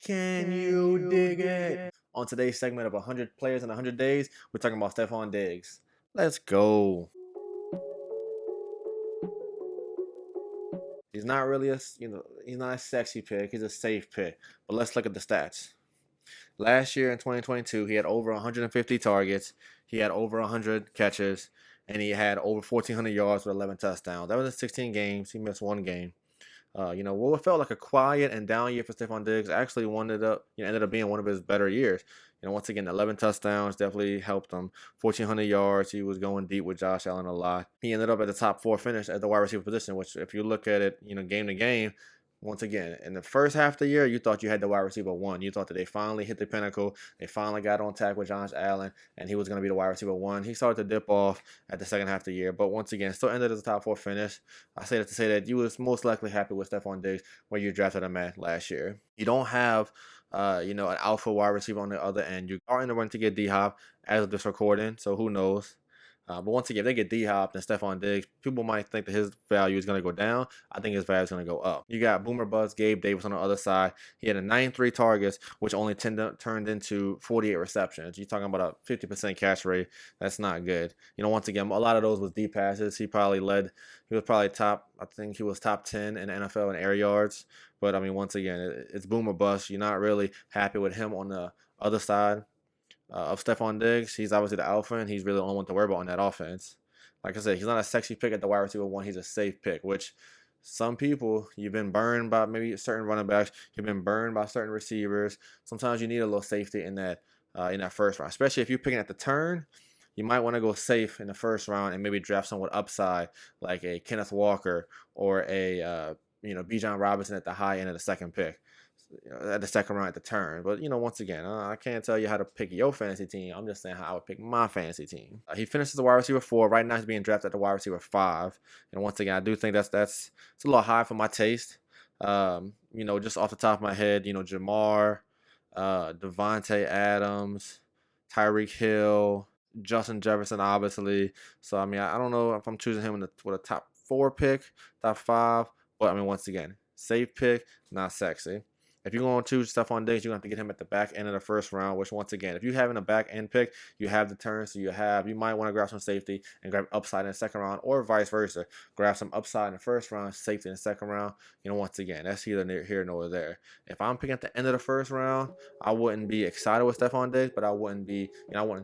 Can you dig it? On today's segment of 100 players in 100 days, we're talking about Stefon Diggs. Let's go. He's not really he's not a sexy pick. He's a safe pick. But let's look at the stats. Last year in 2022, he had over 150 targets. He had over 100 catches, and he had over 1,400 yards with 11 touchdowns. That was in 16 games. He missed one game. What felt like a quiet and down year for Stefon Diggs actually ended up being one of his better years. Once again, 11 touchdowns definitely helped him. 1,400 yards. He was going deep with Josh Allen a lot. He ended up at the top four finish at the wide receiver position, which, if you look at it, game to game, once again, in the first half of the year, you thought you had the wide receiver one. You thought that they finally hit the pinnacle. They finally got on track with Josh Allen, and he was going to be the wide receiver one. He started to dip off at the second half of the year, but once again, still ended as a top four finish. I say that to say that you was most likely happy with Stefon Diggs where you drafted him at last year. You don't have, an alpha wide receiver on the other end. You are in the run to get D-Hop as of this recording, so who knows? But once again, if they get D-Hop and Stefon Diggs, people might think that his value is going to go down. I think his value is going to go up. You got Boomer Buzz, Gabe Davis on the other side. He had a 93 targets, which only turned into 48 receptions. You're talking about a 50% catch rate. That's not good. Once again, a lot of those was deep passes. He was probably I think he was top 10 in the NFL in air yards. But, once again, it's Boomer Bust. You're not really happy with him on the other side of Stefon Diggs. He's obviously the alpha, and he's really the only one to worry about on that offense. Like I said, he's not a sexy pick at the wide receiver one. He's a safe pick, which some people, you've been burned by maybe certain running backs. You've been burned by certain receivers. Sometimes you need a little safety in that first round, especially if you're picking at the turn. You might want to go safe in the first round and maybe draft someone upside like a Kenneth Walker or a Bijan Robinson at the high end of the second pick, at the second round at the turn. But once again, I can't tell you how to pick your fantasy team. I'm just saying how I would pick my fantasy team. He finishes the wide receiver 4. Right now he's being drafted at the wide receiver 5. And once again, I do think it's a little high for my taste. Just off the top of my head, Jamar, Devontae Adams, Tyreek Hill, Justin Jefferson, obviously. So I don't know if I'm choosing him with a top 4 pick, top 5. But once again, safe pick, not sexy. If you're going to choose Stefon Diggs, you're going to have to get him at the back end of the first round, which, once again, if you're having a back end pick, you have the turn, so you might want to grab some safety and grab upside in the second round, or vice versa. Grab some upside in the first round, safety in the second round. Once again, that's either here nor there. If I'm picking at the end of the first round, I wouldn't be excited with Stefon Diggs, but I wouldn't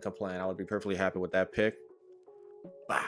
complain. I would be perfectly happy with that pick. Bah.